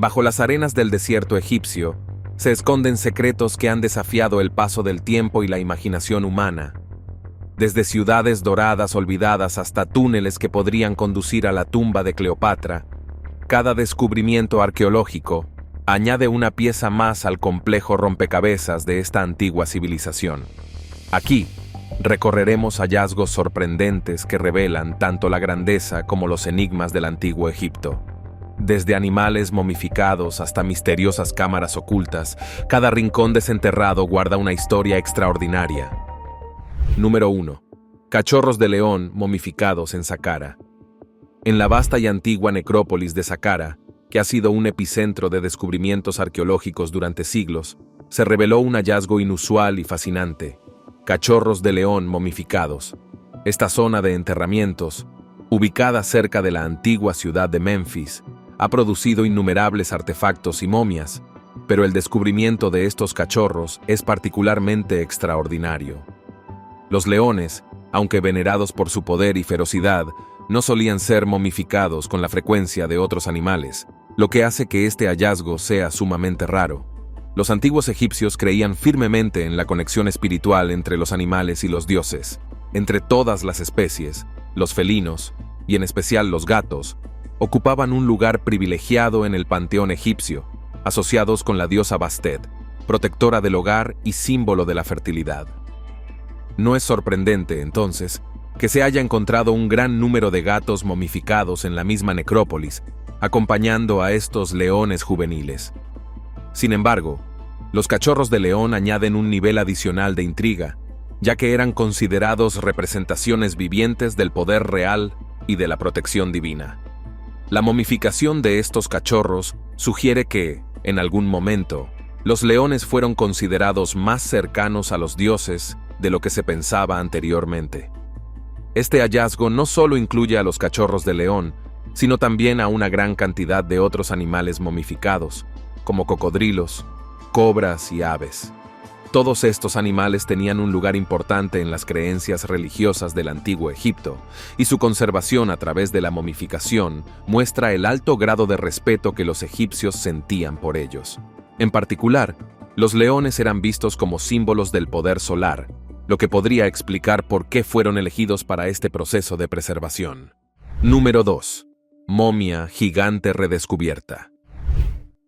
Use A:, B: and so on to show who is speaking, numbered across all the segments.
A: Bajo las arenas del desierto egipcio, se esconden secretos que han desafiado el paso del tiempo y la imaginación humana. Desde ciudades doradas olvidadas hasta túneles que podrían conducir a la tumba de Cleopatra, cada descubrimiento arqueológico añade una pieza más al complejo rompecabezas de esta antigua civilización. Aquí, recorreremos hallazgos sorprendentes que revelan tanto la grandeza como los enigmas del antiguo Egipto. Desde animales momificados hasta misteriosas cámaras ocultas, cada rincón desenterrado guarda una historia extraordinaria. Número 1. Cachorros de león momificados en Saqqara. En la vasta y antigua necrópolis de Saqqara, que ha sido un epicentro de descubrimientos arqueológicos durante siglos, se reveló un hallazgo inusual y fascinante: cachorros de león momificados. Esta zona de enterramientos, ubicada cerca de la antigua ciudad de Memphis, ha producido innumerables artefactos y momias, pero el descubrimiento de estos cachorros es particularmente extraordinario. Los leones, aunque venerados por su poder y ferocidad, no solían ser momificados con la frecuencia de otros animales, lo que hace que este hallazgo sea sumamente raro. Los antiguos egipcios creían firmemente en la conexión espiritual entre los animales y los dioses. Entre todas las especies, los felinos, y en especial los gatos, ocupaban un lugar privilegiado en el panteón egipcio, asociados con la diosa Bastet, protectora del hogar y símbolo de la fertilidad. No es sorprendente, entonces, que se haya encontrado un gran número de gatos momificados en la misma necrópolis, acompañando a estos leones juveniles. Sin embargo, los cachorros de león añaden un nivel adicional de intriga, ya que eran considerados representaciones vivientes del poder real y de la protección divina. La momificación de estos cachorros sugiere que, en algún momento, los leones fueron considerados más cercanos a los dioses de lo que se pensaba anteriormente. Este hallazgo no solo incluye a los cachorros de león, sino también a una gran cantidad de otros animales momificados, como cocodrilos, cobras y aves. Todos estos animales tenían un lugar importante en las creencias religiosas del antiguo Egipto, y su conservación a través de la momificación muestra el alto grado de respeto que los egipcios sentían por ellos. En particular, los leones eran vistos como símbolos del poder solar, lo que podría explicar por qué fueron elegidos para este proceso de preservación. Número 2. Momia gigante redescubierta.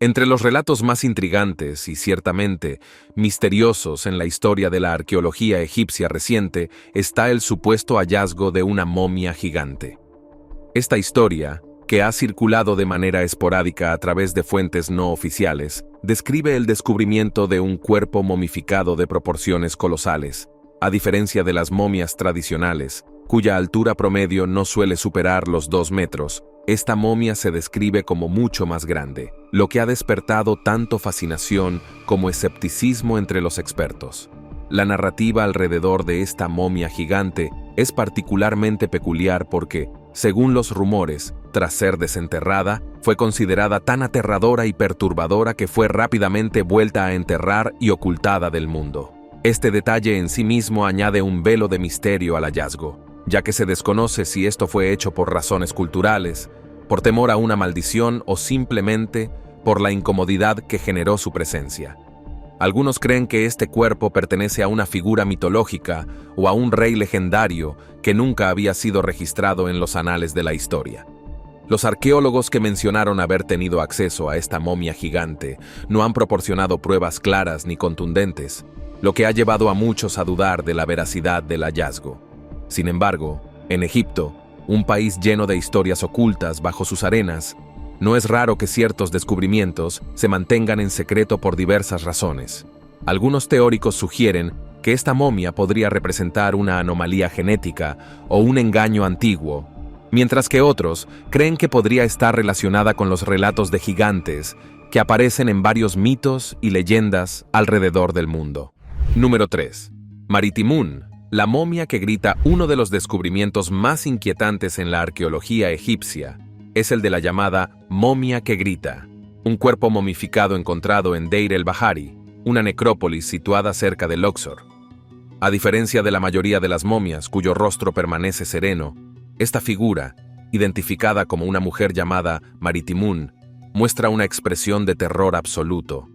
A: Entre los relatos más intrigantes y ciertamente misteriosos en la historia de la arqueología egipcia reciente está el supuesto hallazgo de una momia gigante. Esta historia, que ha circulado de manera esporádica a través de fuentes no oficiales, describe el descubrimiento de un cuerpo momificado de proporciones colosales, a diferencia de las momias tradicionales, cuya altura promedio no suele superar los 2 metros. Esta momia se describe como mucho más grande, lo que ha despertado tanto fascinación como escepticismo entre los expertos. La narrativa alrededor de esta momia gigante es particularmente peculiar porque, según los rumores, tras ser desenterrada, fue considerada tan aterradora y perturbadora que fue rápidamente vuelta a enterrar y ocultada del mundo. Este detalle en sí mismo añade un velo de misterio al hallazgo, ya que se desconoce si esto fue hecho por razones culturales, por temor a una maldición o simplemente por la incomodidad que generó su presencia. Algunos creen que este cuerpo pertenece a una figura mitológica o a un rey legendario que nunca había sido registrado en los anales de la historia. Los arqueólogos que mencionaron haber tenido acceso a esta momia gigante no han proporcionado pruebas claras ni contundentes, lo que ha llevado a muchos a dudar de la veracidad del hallazgo. Sin embargo, en Egipto, un país lleno de historias ocultas bajo sus arenas, no es raro que ciertos descubrimientos se mantengan en secreto por diversas razones. Algunos teóricos sugieren que esta momia podría representar una anomalía genética o un engaño antiguo, mientras que otros creen que podría estar relacionada con los relatos de gigantes que aparecen en varios mitos y leyendas alrededor del mundo. Número 3. Maritimun, la momia que grita. Uno de los descubrimientos más inquietantes en la arqueología egipcia es el de la llamada momia que grita, un cuerpo momificado encontrado en Deir el-Bahari, una necrópolis situada cerca de Luxor. A diferencia de la mayoría de las momias cuyo rostro permanece sereno, esta figura, identificada como una mujer llamada Maritimun, muestra una expresión de terror absoluto.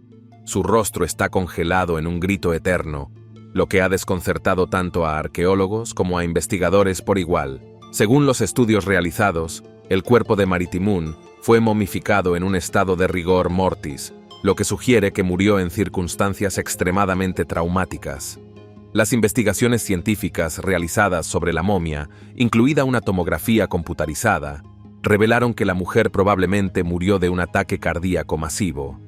A: Su rostro está congelado en un grito eterno, lo que ha desconcertado tanto a arqueólogos como a investigadores por igual. Según los estudios realizados, el cuerpo de Maritimun fue momificado en un estado de rigor mortis, lo que sugiere que murió en circunstancias extremadamente traumáticas. Las investigaciones científicas realizadas sobre la momia, incluida una tomografía computarizada, revelaron que la mujer probablemente murió de un ataque cardíaco masivo.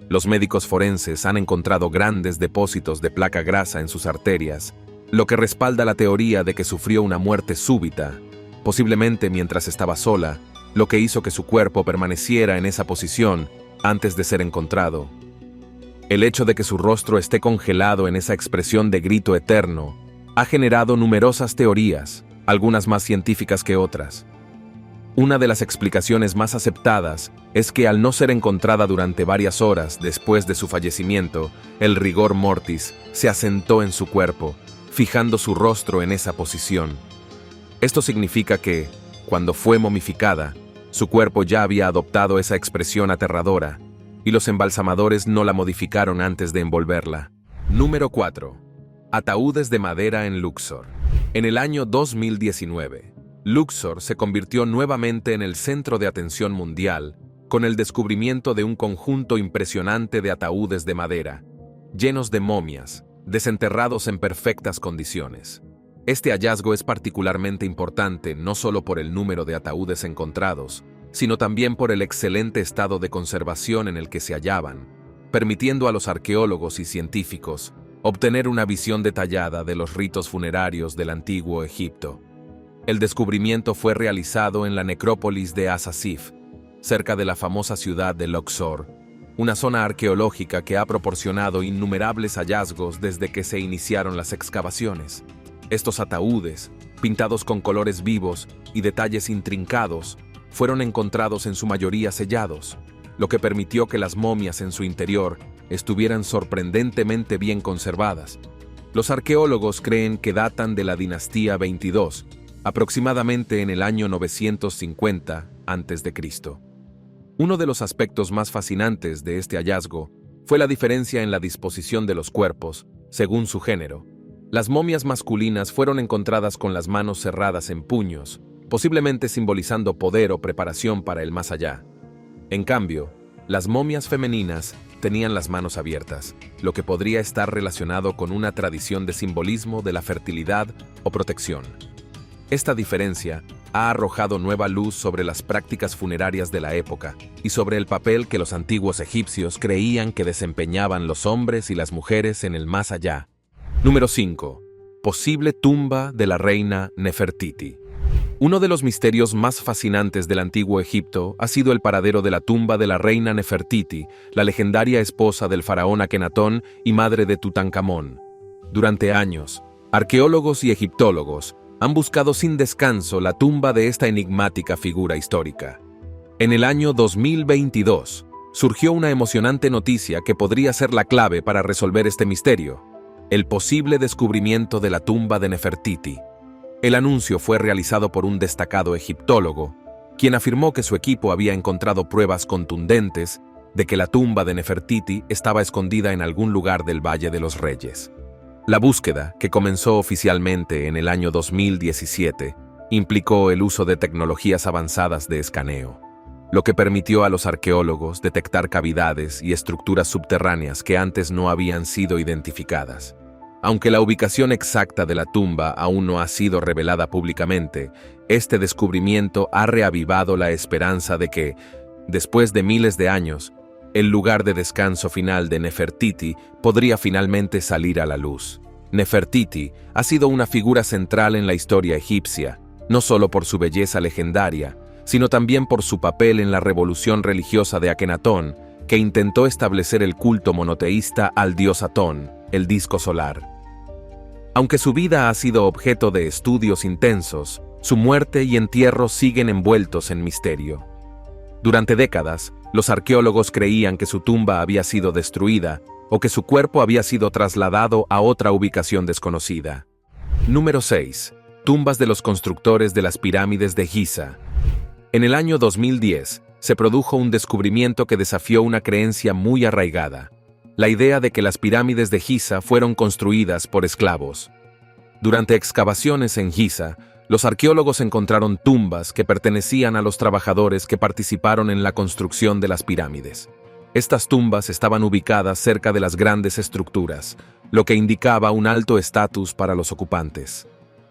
A: Los médicos forenses han encontrado grandes depósitos de placa grasa en sus arterias, lo que respalda la teoría de que sufrió una muerte súbita, posiblemente mientras estaba sola, lo que hizo que su cuerpo permaneciera en esa posición antes de ser encontrado. El hecho de que su rostro esté congelado en esa expresión de grito eterno ha generado numerosas teorías, algunas más científicas que otras. Una de las explicaciones más aceptadas es que al no ser encontrada durante varias horas después de su fallecimiento, el rigor mortis se asentó en su cuerpo, fijando su rostro en esa posición. Esto significa que, cuando fue momificada, su cuerpo ya había adoptado esa expresión aterradora, y los embalsamadores no la modificaron antes de envolverla. Número 4. Ataúdes de madera en Luxor. En el año 2019, Luxor se convirtió nuevamente en el centro de atención mundial con el descubrimiento de un conjunto impresionante de ataúdes de madera, llenos de momias, desenterrados en perfectas condiciones. Este hallazgo es particularmente importante no solo por el número de ataúdes encontrados, sino también por el excelente estado de conservación en el que se hallaban, permitiendo a los arqueólogos y científicos obtener una visión detallada de los ritos funerarios del antiguo Egipto. El descubrimiento fue realizado en la necrópolis de As-Sasif, cerca de la famosa ciudad de Luxor, una zona arqueológica que ha proporcionado innumerables hallazgos desde que se iniciaron las excavaciones. Estos ataúdes, pintados con colores vivos y detalles intrincados, fueron encontrados en su mayoría sellados, lo que permitió que las momias en su interior estuvieran sorprendentemente bien conservadas. Los arqueólogos creen que datan de la dinastía 22, aproximadamente en el año 950 a.C. Uno de los aspectos más fascinantes de este hallazgo fue la diferencia en la disposición de los cuerpos, según su género. Las momias masculinas fueron encontradas con las manos cerradas en puños, posiblemente simbolizando poder o preparación para el más allá. En cambio, las momias femeninas tenían las manos abiertas, lo que podría estar relacionado con una tradición de simbolismo de la fertilidad o protección. Esta diferencia ha arrojado nueva luz sobre las prácticas funerarias de la época y sobre el papel que los antiguos egipcios creían que desempeñaban los hombres y las mujeres en el más allá. Número 5. Posible tumba de la reina Nefertiti. Uno de los misterios más fascinantes del antiguo Egipto ha sido el paradero de la tumba de la reina Nefertiti, la legendaria esposa del faraón Akenatón y madre de Tutankamón. Durante años, arqueólogos y egiptólogos han buscado sin descanso la tumba de esta enigmática figura histórica. En el año 2022, surgió una emocionante noticia que podría ser la clave para resolver este misterio: el posible descubrimiento de la tumba de Nefertiti. El anuncio fue realizado por un destacado egiptólogo, quien afirmó que su equipo había encontrado pruebas contundentes de que la tumba de Nefertiti estaba escondida en algún lugar del Valle de los Reyes. La búsqueda, que comenzó oficialmente en el año 2017, implicó el uso de tecnologías avanzadas de escaneo, lo que permitió a los arqueólogos detectar cavidades y estructuras subterráneas que antes no habían sido identificadas. Aunque la ubicación exacta de la tumba aún no ha sido revelada públicamente, este descubrimiento ha reavivado la esperanza de que, después de miles de años, el lugar de descanso final de Nefertiti podría finalmente salir a la luz. Nefertiti ha sido una figura central en la historia egipcia, no solo por su belleza legendaria, sino también por su papel en la revolución religiosa de Akenatón, que intentó establecer el culto monoteísta al dios Atón, el disco solar. Aunque su vida ha sido objeto de estudios intensos, su muerte y entierro siguen envueltos en misterio. Durante décadas, los arqueólogos creían que su tumba había sido destruida o que su cuerpo había sido trasladado a otra ubicación desconocida. Número 6. Tumbas de los constructores de las pirámides de Giza. En el año 2010, se produjo un descubrimiento que desafió una creencia muy arraigada: la idea de que las pirámides de Giza fueron construidas por esclavos. Durante excavaciones en Giza, los arqueólogos encontraron tumbas que pertenecían a los trabajadores que participaron en la construcción de las pirámides. Estas tumbas estaban ubicadas cerca de las grandes estructuras, lo que indicaba un alto estatus para los ocupantes.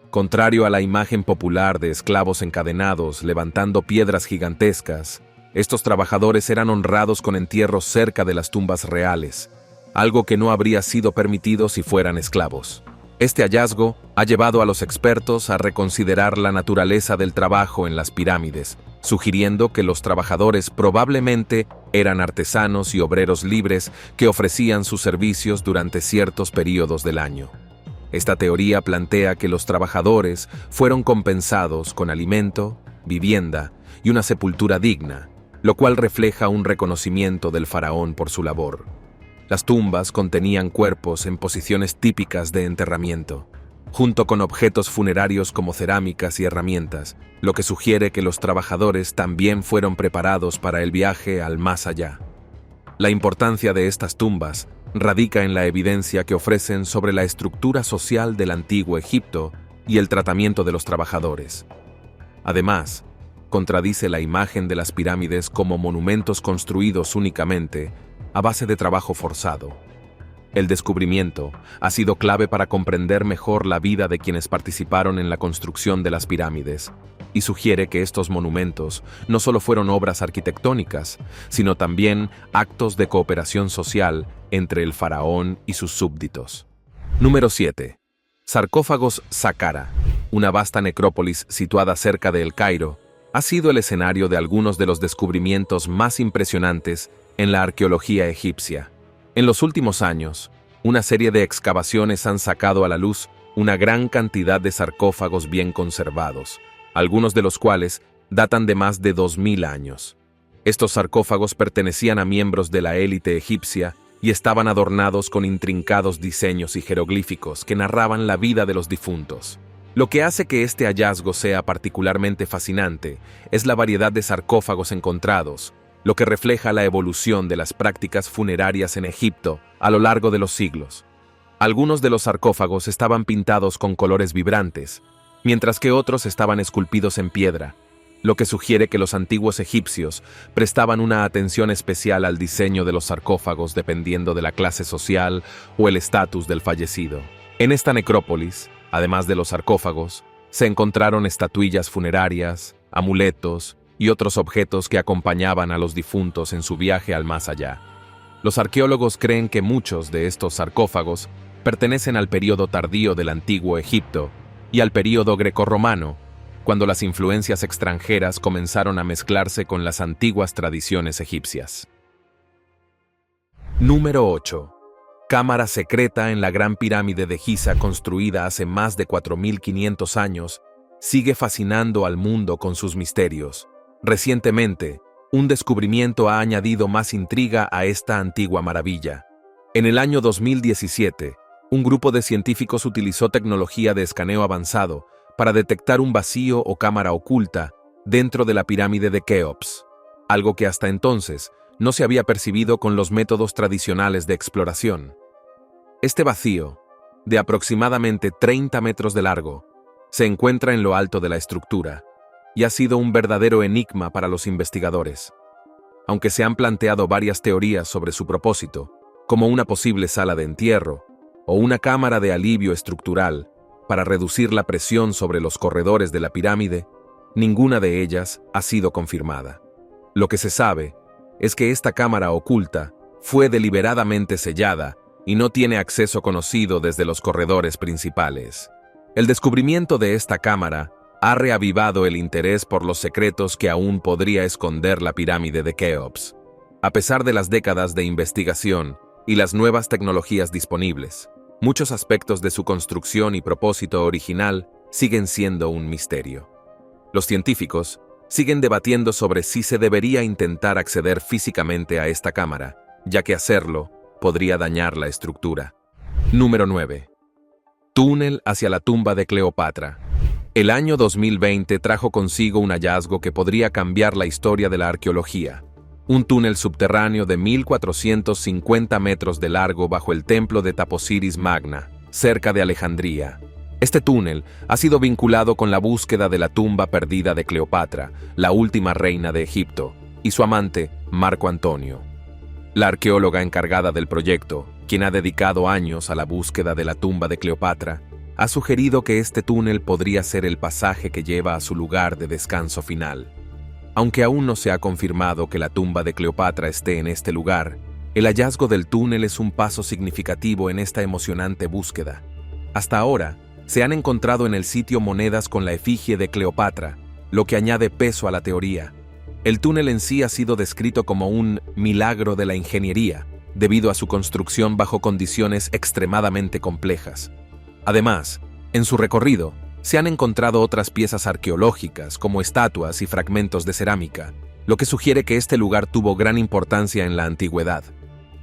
A: Contrario a la imagen popular de esclavos encadenados levantando piedras gigantescas, estos trabajadores eran honrados con entierros cerca de las tumbas reales, algo que no habría sido permitido si fueran esclavos. Este hallazgo ha llevado a los expertos a reconsiderar la naturaleza del trabajo en las pirámides, sugiriendo que los trabajadores probablemente eran artesanos y obreros libres que ofrecían sus servicios durante ciertos períodos del año. Esta teoría plantea que los trabajadores fueron compensados con alimento, vivienda y una sepultura digna, lo cual refleja un reconocimiento del faraón por su labor. Las tumbas contenían cuerpos en posiciones típicas de enterramiento, junto con objetos funerarios como cerámicas y herramientas, lo que sugiere que los trabajadores también fueron preparados para el viaje al más allá. La importancia de estas tumbas radica en la evidencia que ofrecen sobre la estructura social del antiguo Egipto y el tratamiento de los trabajadores. Además, contradice la imagen de las pirámides como monumentos construidos únicamente a base de trabajo forzado. El descubrimiento ha sido clave para comprender mejor la vida de quienes participaron en la construcción de las pirámides, y sugiere que estos monumentos no solo fueron obras arquitectónicas, sino también actos de cooperación social entre el faraón y sus súbditos. Número 7. Sarcófagos Saqqara, una vasta necrópolis situada cerca de El Cairo, ha sido el escenario de algunos de los descubrimientos más impresionantes en la arqueología egipcia. En los últimos años, una serie de excavaciones han sacado a la luz una gran cantidad de sarcófagos bien conservados, algunos de los cuales datan de más de 2000 años. Estos sarcófagos pertenecían a miembros de la élite egipcia y estaban adornados con intrincados diseños y jeroglíficos que narraban la vida de los difuntos. Lo que hace que este hallazgo sea particularmente fascinante es la variedad de sarcófagos encontrados, lo que refleja la evolución de las prácticas funerarias en Egipto a lo largo de los siglos. Algunos de los sarcófagos estaban pintados con colores vibrantes, mientras que otros estaban esculpidos en piedra, lo que sugiere que los antiguos egipcios prestaban una atención especial al diseño de los sarcófagos dependiendo de la clase social o el estatus del fallecido. En esta necrópolis, además de los sarcófagos, se encontraron estatuillas funerarias, amuletos y otros objetos que acompañaban a los difuntos en su viaje al más allá. Los arqueólogos creen que muchos de estos sarcófagos pertenecen al período tardío del antiguo Egipto y al período grecorromano, cuando las influencias extranjeras comenzaron a mezclarse con las antiguas tradiciones egipcias. Número 8. Cámara secreta en la Gran Pirámide de Giza, construida hace más de 4500 años, sigue fascinando al mundo con sus misterios. Recientemente, un descubrimiento ha añadido más intriga a esta antigua maravilla. En el año 2017, un grupo de científicos utilizó tecnología de escaneo avanzado para detectar un vacío o cámara oculta dentro de la pirámide de Keops, algo que hasta entonces no se había percibido con los métodos tradicionales de exploración. Este vacío, de aproximadamente 30 metros de largo, se encuentra en lo alto de la estructura y ha sido un verdadero enigma para los investigadores. Aunque se han planteado varias teorías sobre su propósito, como una posible sala de entierro o una cámara de alivio estructural para reducir la presión sobre los corredores de la pirámide, ninguna de ellas ha sido confirmada. Lo que se sabe es que esta cámara oculta fue deliberadamente sellada y no tiene acceso conocido desde los corredores principales. El descubrimiento de esta cámara ha reavivado el interés por los secretos que aún podría esconder la pirámide de Keops. A pesar de las décadas de investigación y las nuevas tecnologías disponibles, muchos aspectos de su construcción y propósito original siguen siendo un misterio. Los científicos siguen debatiendo sobre si se debería intentar acceder físicamente a esta cámara, ya que hacerlo podría dañar la estructura. Número 9. Túnel hacia la tumba de Cleopatra. El año 2020 trajo consigo un hallazgo que podría cambiar la historia de la arqueología. Un túnel subterráneo de 1450 metros de largo bajo el templo de Taposiris Magna, cerca de Alejandría. Este túnel ha sido vinculado con la búsqueda de la tumba perdida de Cleopatra, la última reina de Egipto, y su amante, Marco Antonio. La arqueóloga encargada del proyecto, quien ha dedicado años a la búsqueda de la tumba de Cleopatra, ha sugerido que este túnel podría ser el pasaje que lleva a su lugar de descanso final. Aunque aún no se ha confirmado que la tumba de Cleopatra esté en este lugar, el hallazgo del túnel es un paso significativo en esta emocionante búsqueda. Hasta ahora, se han encontrado en el sitio monedas con la efigie de Cleopatra, lo que añade peso a la teoría. El túnel en sí ha sido descrito como un milagro de la ingeniería, debido a su construcción bajo condiciones extremadamente complejas. Además, en su recorrido, se han encontrado otras piezas arqueológicas, como estatuas y fragmentos de cerámica, lo que sugiere que este lugar tuvo gran importancia en la antigüedad.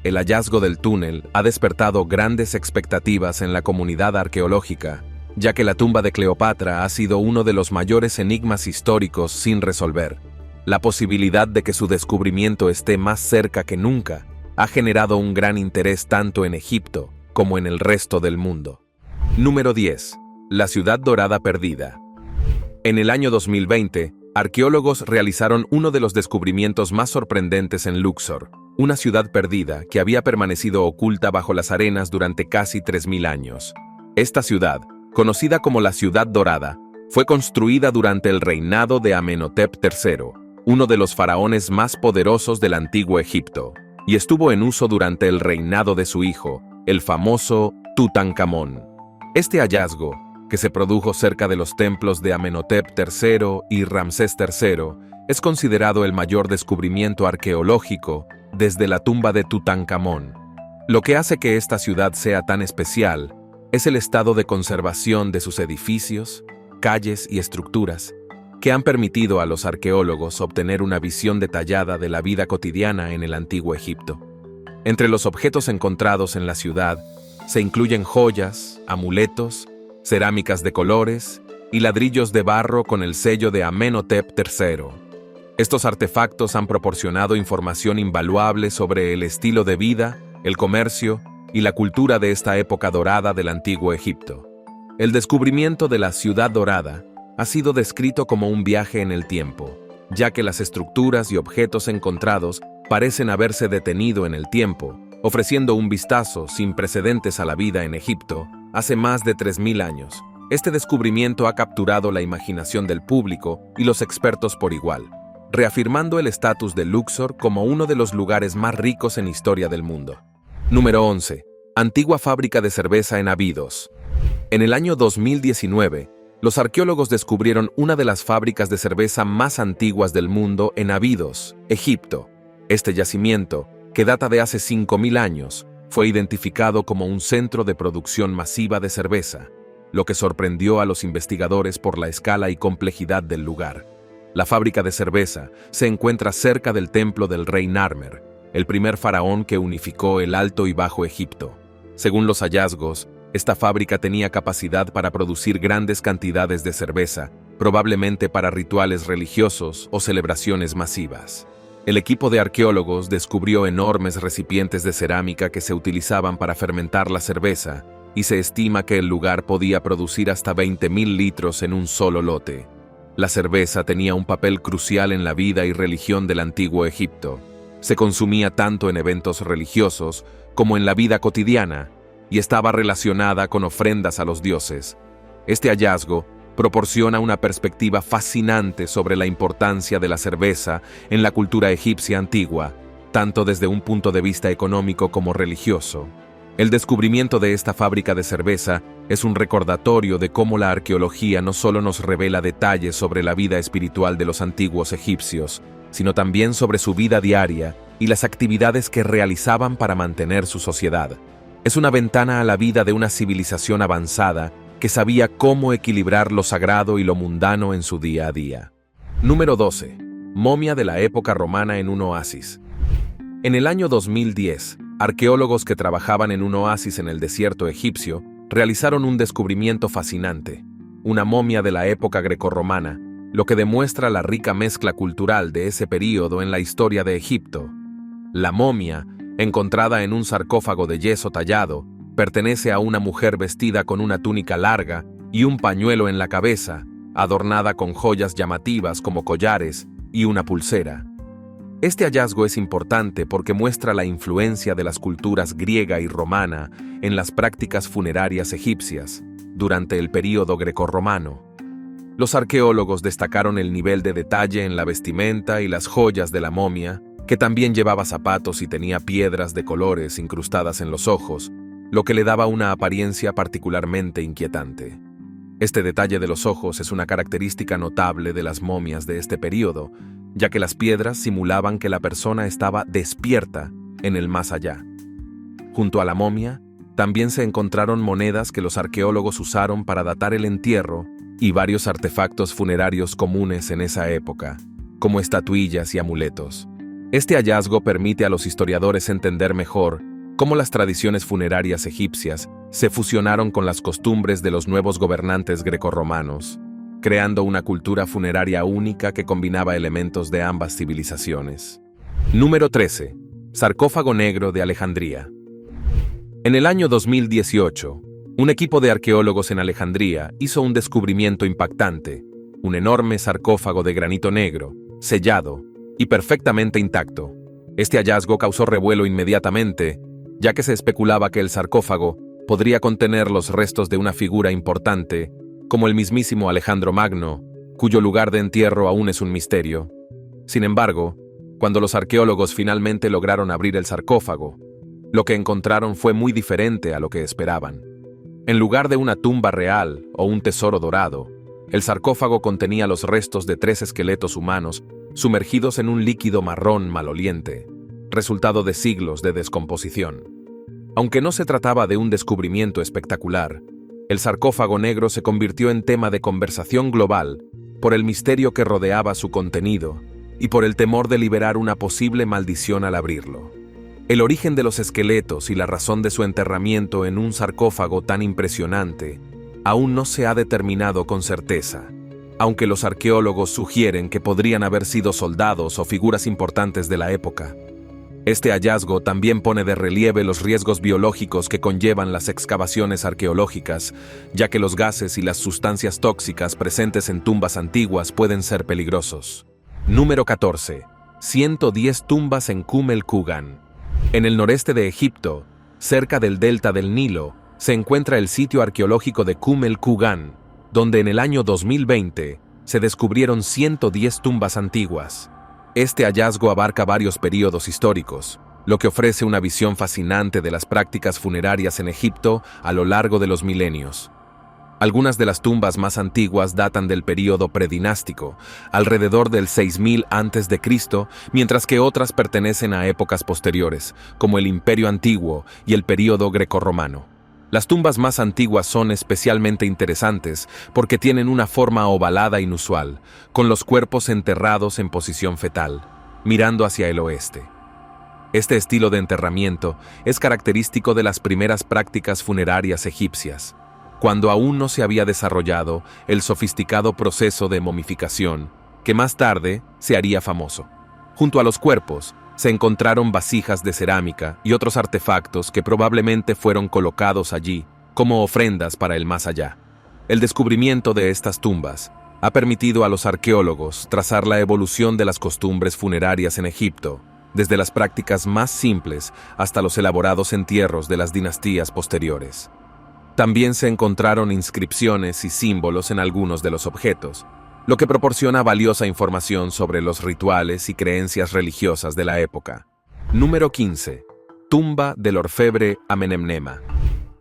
A: El hallazgo del túnel ha despertado grandes expectativas en la comunidad arqueológica, ya que la tumba de Cleopatra ha sido uno de los mayores enigmas históricos sin resolver. La posibilidad de que su descubrimiento esté más cerca que nunca ha generado un gran interés tanto en Egipto como en el resto del mundo. Número 10. La ciudad dorada perdida. En el año 2020, arqueólogos realizaron uno de los descubrimientos más sorprendentes en Luxor, una ciudad perdida que había permanecido oculta bajo las arenas durante casi 3000 años. Esta ciudad, conocida como la Ciudad Dorada, fue construida durante el reinado de Amenhotep III, uno de los faraones más poderosos del antiguo Egipto, y estuvo en uso durante el reinado de su hijo, el famoso Tutankamón. Este hallazgo, que se produjo cerca de los templos de Amenhotep III y Ramsés III, es considerado el mayor descubrimiento arqueológico desde la tumba de Tutankamón. Lo que hace que esta ciudad sea tan especial es el estado de conservación de sus edificios, calles y estructuras, que han permitido a los arqueólogos obtener una visión detallada de la vida cotidiana en el antiguo Egipto. Entre los objetos encontrados en la ciudad se incluyen joyas, amuletos, cerámicas de colores y ladrillos de barro con el sello de Amenhotep III. Estos artefactos han proporcionado información invaluable sobre el estilo de vida, el comercio y la cultura de esta época dorada del antiguo Egipto. El descubrimiento de la Ciudad Dorada ha sido descrito como un viaje en el tiempo, ya que las estructuras y objetos encontrados parecen haberse detenido en el tiempo, ofreciendo un vistazo sin precedentes a la vida en Egipto hace más de 3000 años. Este descubrimiento ha capturado la imaginación del público y los expertos por igual, reafirmando el estatus de Luxor como uno de los lugares más ricos en historia del mundo. Número 11. Antigua fábrica de cerveza en Abidos. En el año 2019, los arqueólogos descubrieron una de las fábricas de cerveza más antiguas del mundo en Abidos, Egipto. Este yacimiento, que data de hace 5000 años, fue identificado como un centro de producción masiva de cerveza, lo que sorprendió a los investigadores por la escala y complejidad del lugar. La fábrica de cerveza se encuentra cerca del templo del rey Narmer, el primer faraón que unificó el Alto y Bajo Egipto. Según los hallazgos, esta fábrica tenía capacidad para producir grandes cantidades de cerveza, probablemente para rituales religiosos o celebraciones masivas. El equipo de arqueólogos descubrió enormes recipientes de cerámica que se utilizaban para fermentar la cerveza, y se estima que el lugar podía producir hasta 20.000 litros en un solo lote. La cerveza tenía un papel crucial en la vida y religión del antiguo Egipto. Se consumía tanto en eventos religiosos como en la vida cotidiana, y estaba relacionada con ofrendas a los dioses. Este hallazgo proporciona una perspectiva fascinante sobre la importancia de la cerveza en la cultura egipcia antigua, tanto desde un punto de vista económico como religioso. El descubrimiento de esta fábrica de cerveza es un recordatorio de cómo la arqueología no solo nos revela detalles sobre la vida espiritual de los antiguos egipcios, sino también sobre su vida diaria y las actividades que realizaban para mantener su sociedad. Es una ventana a la vida de una civilización avanzada que sabía cómo equilibrar lo sagrado y lo mundano en su día a día. Número 12. Momia de la época romana en un oasis. En el año 2010, arqueólogos que trabajaban en un oasis en el desierto egipcio realizaron un descubrimiento fascinante. una momia de la época grecorromana, lo que demuestra la rica mezcla cultural de ese período en la historia de Egipto. La momia, encontrada en un sarcófago de yeso tallado, pertenece a una mujer vestida con una túnica larga y un pañuelo en la cabeza, adornada con joyas llamativas como collares y una pulsera. Este hallazgo es importante porque muestra la influencia de las culturas griega y romana en las prácticas funerarias egipcias durante el período grecorromano. Los arqueólogos destacaron el nivel de detalle en la vestimenta y las joyas de la momia, que también llevaba zapatos y tenía piedras de colores incrustadas en los ojos, lo que le daba una apariencia particularmente inquietante. Este detalle de los ojos es una característica notable de las momias de este período, ya que las piedras simulaban que la persona estaba despierta en el más allá. Junto a la momia, también se encontraron monedas que los arqueólogos usaron para datar el entierro y varios artefactos funerarios comunes en esa época, como estatuillas y amuletos. Este hallazgo permite a los historiadores entender mejor cómo las tradiciones funerarias egipcias se fusionaron con las costumbres de los nuevos gobernantes grecorromanos, creando una cultura funeraria única que combinaba elementos de ambas civilizaciones. Número 13. Sarcófago negro de Alejandría. En el año 2018, un equipo de arqueólogos en Alejandría hizo un descubrimiento impactante: un enorme sarcófago de granito negro, sellado y perfectamente intacto. Este hallazgo causó revuelo inmediatamente, ya que se especulaba que el sarcófago podría contener los restos de una figura importante, como el mismísimo Alejandro Magno, cuyo lugar de entierro aún es un misterio. Sin embargo, cuando los arqueólogos finalmente lograron abrir el sarcófago, lo que encontraron fue muy diferente a lo que esperaban. En lugar de una tumba real o un tesoro dorado, el sarcófago contenía los restos de 3 esqueletos humanos sumergidos en un líquido marrón maloliente, resultado de siglos de descomposición. Aunque no se trataba de un descubrimiento espectacular, el sarcófago negro se convirtió en tema de conversación global por el misterio que rodeaba su contenido y por el temor de liberar una posible maldición al abrirlo. El origen de los esqueletos y la razón de su enterramiento en un sarcófago tan impresionante aún no se ha determinado con certeza, aunque los arqueólogos sugieren que podrían haber sido soldados o figuras importantes de la época. Este hallazgo también pone de relieve los riesgos biológicos que conllevan las excavaciones arqueológicas, ya que los gases y las sustancias tóxicas presentes en tumbas antiguas pueden ser peligrosos. Número 14. 110 tumbas en el Kugan. En el noreste de Egipto, cerca del delta del Nilo, se encuentra el sitio arqueológico de el Kugan, donde en el año 2020 se descubrieron 110 tumbas antiguas. Este hallazgo abarca varios períodos históricos, lo que ofrece una visión fascinante de las prácticas funerarias en Egipto a lo largo de los milenios. Algunas de las tumbas más antiguas datan del período predinástico, alrededor del 6000 a.C., mientras que otras pertenecen a épocas posteriores, como el Imperio Antiguo y el período grecorromano. Las tumbas más antiguas son especialmente interesantes porque tienen una forma ovalada inusual, con los cuerpos enterrados en posición fetal, mirando hacia el oeste. Este estilo de enterramiento es característico de las primeras prácticas funerarias egipcias, cuando aún no se había desarrollado el sofisticado proceso de momificación, que más tarde se haría famoso. Junto a los cuerpos, se encontraron vasijas de cerámica y otros artefactos que probablemente fueron colocados allí como ofrendas para el más allá. El descubrimiento de estas tumbas ha permitido a los arqueólogos trazar la evolución de las costumbres funerarias en Egipto, desde las prácticas más simples hasta los elaborados entierros de las dinastías posteriores. También se encontraron inscripciones y símbolos en algunos de los objetos, lo que proporciona valiosa información sobre los rituales y creencias religiosas de la época. Número 15. Tumba del orfebre Amenemnema.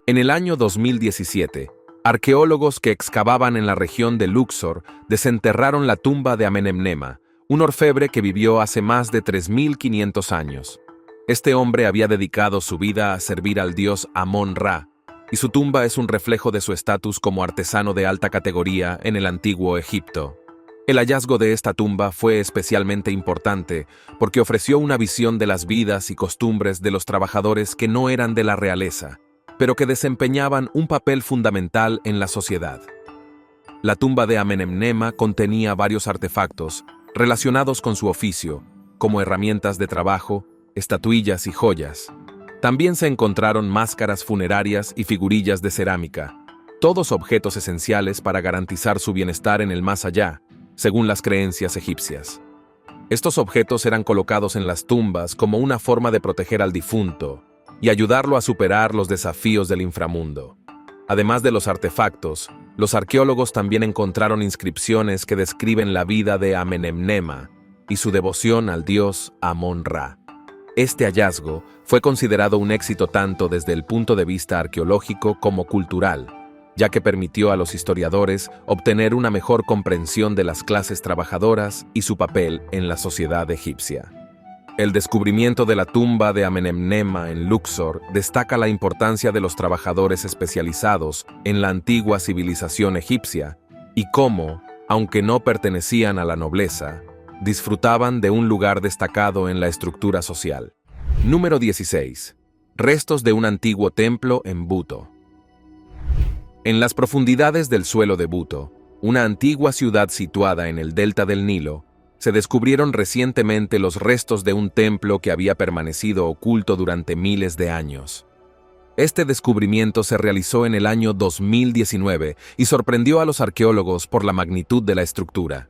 A: En el año 2017, arqueólogos que excavaban en la región de Luxor desenterraron la tumba de Amenemnema, un orfebre que vivió hace más de 3500 años. Este hombre había dedicado su vida a servir al dios Amón-Ra, y su tumba es un reflejo de su estatus como artesano de alta categoría en el antiguo Egipto. El hallazgo de esta tumba fue especialmente importante porque ofreció una visión de las vidas y costumbres de los trabajadores que no eran de la realeza, pero que desempeñaban un papel fundamental en la sociedad. La tumba de Amenemnema contenía varios artefactos relacionados con su oficio, como herramientas de trabajo, estatuillas y joyas. También se encontraron máscaras funerarias y figurillas de cerámica, todos objetos esenciales para garantizar su bienestar en el más allá, según las creencias egipcias. Estos objetos eran colocados en las tumbas como una forma de proteger al difunto y ayudarlo a superar los desafíos del inframundo. Además de los artefactos, los arqueólogos también encontraron inscripciones que describen la vida de Amenemnema y su devoción al dios Amón-Ra. Este hallazgo fue considerado un éxito tanto desde el punto de vista arqueológico como cultural, ya que permitió a los historiadores obtener una mejor comprensión de las clases trabajadoras y su papel en la sociedad egipcia. El descubrimiento de la tumba de Amenemnema en Luxor destaca la importancia de los trabajadores especializados en la antigua civilización egipcia y cómo, aunque no pertenecían a la nobleza, disfrutaban de un lugar destacado en la estructura social. Número 16. Restos de un antiguo templo en Buto. En las profundidades del suelo de Buto, una antigua ciudad situada en el delta del Nilo, se descubrieron recientemente los restos de un templo que había permanecido oculto durante miles de años. Este descubrimiento se realizó en el año 2019 y sorprendió a los arqueólogos por la magnitud de la estructura.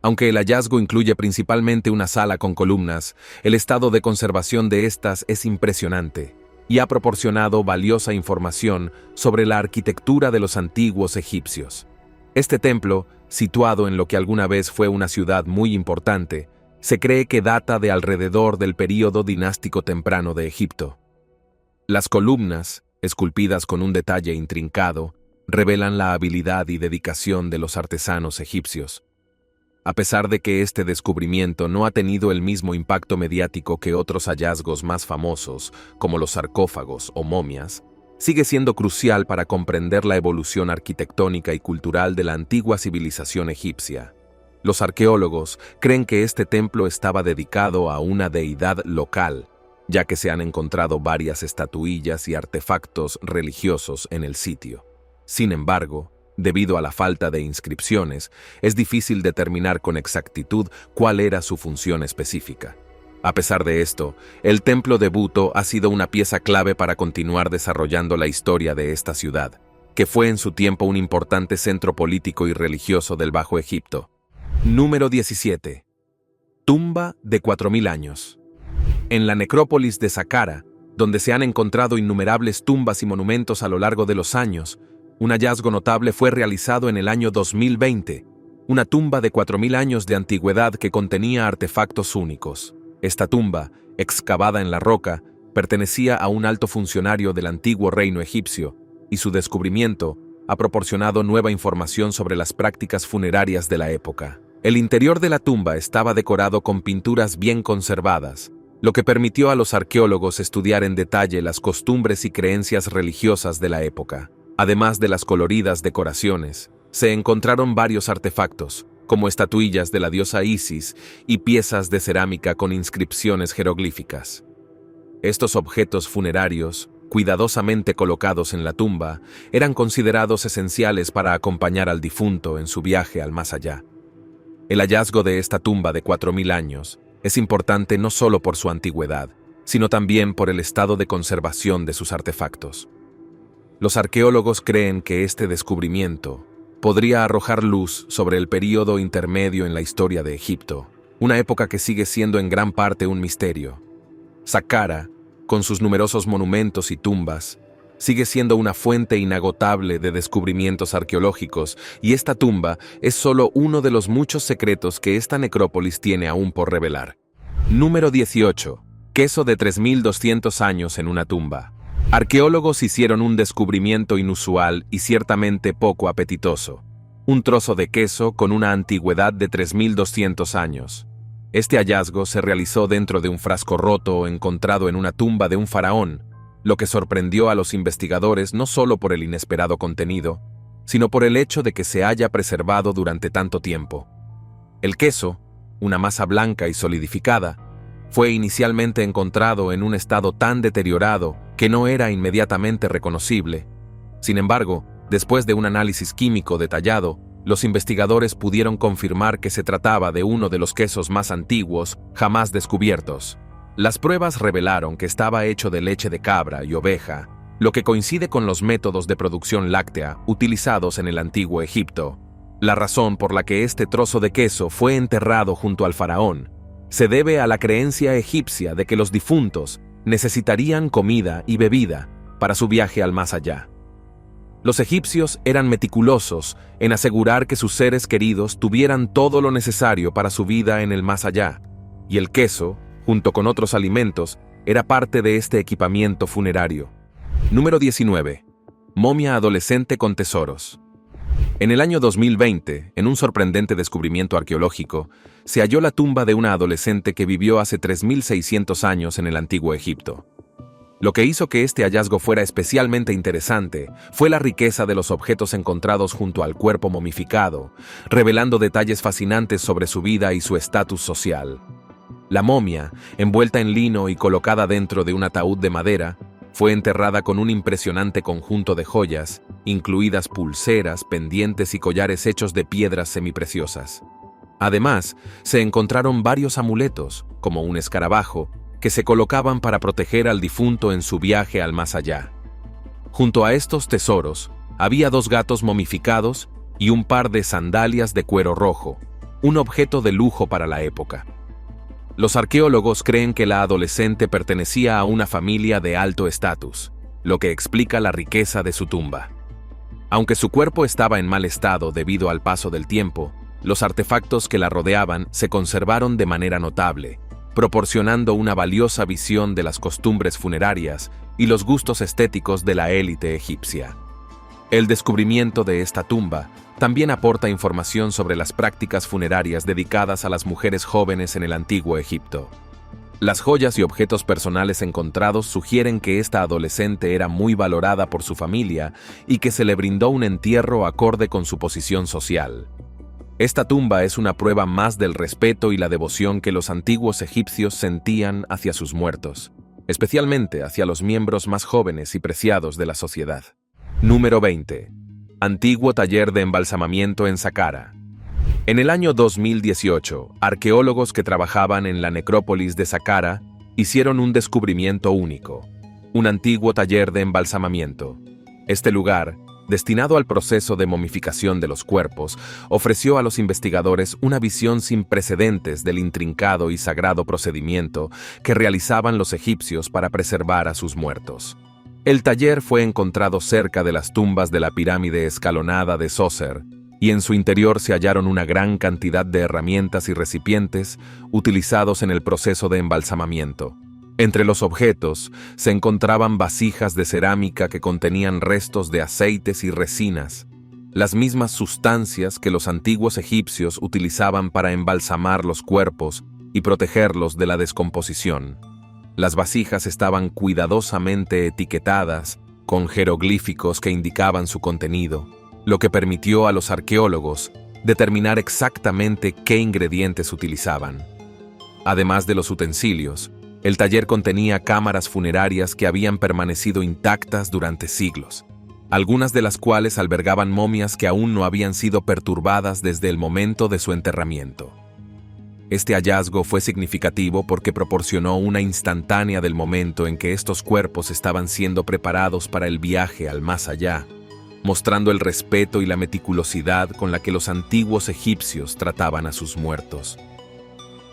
A: Aunque el hallazgo incluye principalmente una sala con columnas, el estado de conservación de estas es impresionante y ha proporcionado valiosa información sobre la arquitectura de los antiguos egipcios. Este templo, situado en lo que alguna vez fue una ciudad muy importante, se cree que data de alrededor del período dinástico temprano de Egipto. Las columnas, esculpidas con un detalle intrincado, revelan la habilidad y dedicación de los artesanos egipcios. A pesar de que este descubrimiento no ha tenido el mismo impacto mediático que otros hallazgos más famosos, como los sarcófagos o momias, sigue siendo crucial para comprender la evolución arquitectónica y cultural de la antigua civilización egipcia. Los arqueólogos creen que este templo estaba dedicado a una deidad local, ya que se han encontrado varias estatuillas y artefactos religiosos en el sitio. Sin embargo, debido a la falta de inscripciones, es difícil determinar con exactitud cuál era su función específica. A pesar de esto, el templo de Buto ha sido una pieza clave para continuar desarrollando la historia de esta ciudad, que fue en su tiempo un importante centro político y religioso del Bajo Egipto. Número 17. Tumba de 4000 años. En la necrópolis de Saqqara, donde se han encontrado innumerables tumbas y monumentos a lo largo de los años, un hallazgo notable fue realizado en el año 2020, una tumba de 4000 años de antigüedad que contenía artefactos únicos. Esta tumba, excavada en la roca, pertenecía a un alto funcionario del antiguo reino egipcio, y su descubrimiento ha proporcionado nueva información sobre las prácticas funerarias de la época. El interior de la tumba estaba decorado con pinturas bien conservadas, lo que permitió a los arqueólogos estudiar en detalle las costumbres y creencias religiosas de la época. Además de las coloridas decoraciones, se encontraron varios artefactos, como estatuillas de la diosa Isis y piezas de cerámica con inscripciones jeroglíficas. Estos objetos funerarios, cuidadosamente colocados en la tumba, eran considerados esenciales para acompañar al difunto en su viaje al más allá. El hallazgo de esta tumba de 4000 años es importante no solo por su antigüedad, sino también por el estado de conservación de sus artefactos. Los arqueólogos creen que este descubrimiento podría arrojar luz sobre el período intermedio en la historia de Egipto, una época que sigue siendo en gran parte un misterio. Saqqara, con sus numerosos monumentos y tumbas, sigue siendo una fuente inagotable de descubrimientos arqueológicos, y esta tumba es solo uno de los muchos secretos que esta necrópolis tiene aún por revelar. Número 18. Queso de 3200 años en una tumba. Arqueólogos hicieron un descubrimiento inusual y ciertamente poco apetitoso. Un trozo de queso con una antigüedad de 3200 años. Este hallazgo se realizó dentro de un frasco roto encontrado en una tumba de un faraón, lo que sorprendió a los investigadores no solo por el inesperado contenido, sino por el hecho de que se haya preservado durante tanto tiempo. El queso, una masa blanca y solidificada, fue inicialmente encontrado en un estado tan deteriorado que no era inmediatamente reconocible. Sin embargo, después de un análisis químico detallado, los investigadores pudieron confirmar que se trataba de uno de los quesos más antiguos jamás descubiertos. Las pruebas revelaron que estaba hecho de leche de cabra y oveja, lo que coincide con los métodos de producción láctea utilizados en el antiguo Egipto. La razón por la que este trozo de queso fue enterrado junto al faraón se debe a la creencia egipcia de que los difuntos necesitarían comida y bebida para su viaje al más allá. Los egipcios eran meticulosos en asegurar que sus seres queridos tuvieran todo lo necesario para su vida en el más allá, y el queso, junto con otros alimentos, era parte de este equipamiento funerario. Número 19. Momia adolescente con tesoros. En el año 2020, en un sorprendente descubrimiento arqueológico, se halló la tumba de una adolescente que vivió hace 3600 años en el antiguo Egipto. Lo que hizo que este hallazgo fuera especialmente interesante fue la riqueza de los objetos encontrados junto al cuerpo momificado, revelando detalles fascinantes sobre su vida y su estatus social. La momia, envuelta en lino y colocada dentro de un ataúd de madera, fue enterrada con un impresionante conjunto de joyas, incluidas pulseras, pendientes y collares hechos de piedras semipreciosas. Además, se encontraron varios amuletos, como un escarabajo, que se colocaban para proteger al difunto en su viaje al más allá. Junto a estos tesoros, había 2 gatos momificados y un par de sandalias de cuero rojo, un objeto de lujo para la época. Los arqueólogos creen que la adolescente pertenecía a una familia de alto estatus, lo que explica la riqueza de su tumba. Aunque su cuerpo estaba en mal estado debido al paso del tiempo, los artefactos que la rodeaban se conservaron de manera notable, proporcionando una valiosa visión de las costumbres funerarias y los gustos estéticos de la élite egipcia. El descubrimiento de esta tumba también aporta información sobre las prácticas funerarias dedicadas a las mujeres jóvenes en el antiguo Egipto. Las joyas y objetos personales encontrados sugieren que esta adolescente era muy valorada por su familia y que se le brindó un entierro acorde con su posición social. Esta tumba es una prueba más del respeto y la devoción que los antiguos egipcios sentían hacia sus muertos, especialmente hacia los miembros más jóvenes y preciados de la sociedad. Número 20. Antiguo taller de embalsamamiento en Saqqara. En el año 2018, arqueólogos que trabajaban en la necrópolis de Saqqara hicieron un descubrimiento único: un antiguo taller de embalsamamiento. Este lugar, destinado al proceso de momificación de los cuerpos, ofreció a los investigadores una visión sin precedentes del intrincado y sagrado procedimiento que realizaban los egipcios para preservar a sus muertos. El taller fue encontrado cerca de las tumbas de la pirámide escalonada de Zoser, y en su interior se hallaron una gran cantidad de herramientas y recipientes utilizados en el proceso de embalsamamiento. Entre los objetos se encontraban vasijas de cerámica que contenían restos de aceites y resinas, las mismas sustancias que los antiguos egipcios utilizaban para embalsamar los cuerpos y protegerlos de la descomposición. Las vasijas estaban cuidadosamente etiquetadas con jeroglíficos que indicaban su contenido, lo que permitió a los arqueólogos determinar exactamente qué ingredientes utilizaban. Además de los utensilios, el taller contenía cámaras funerarias que habían permanecido intactas durante siglos, algunas de las cuales albergaban momias que aún no habían sido perturbadas desde el momento de su enterramiento. Este hallazgo fue significativo porque proporcionó una instantánea del momento en que estos cuerpos estaban siendo preparados para el viaje al más allá, mostrando el respeto y la meticulosidad con la que los antiguos egipcios trataban a sus muertos.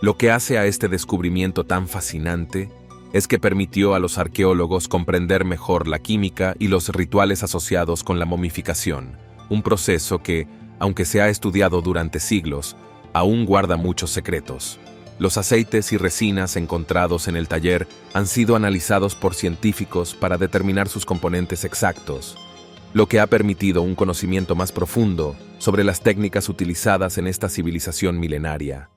A: Lo que hace a este descubrimiento tan fascinante es que permitió a los arqueólogos comprender mejor la química y los rituales asociados con la momificación, un proceso que, aunque se ha estudiado durante siglos, aún guarda muchos secretos. Los aceites y resinas encontrados en el taller han sido analizados por científicos para determinar sus componentes exactos, lo que ha permitido un conocimiento más profundo sobre las técnicas utilizadas en esta civilización milenaria.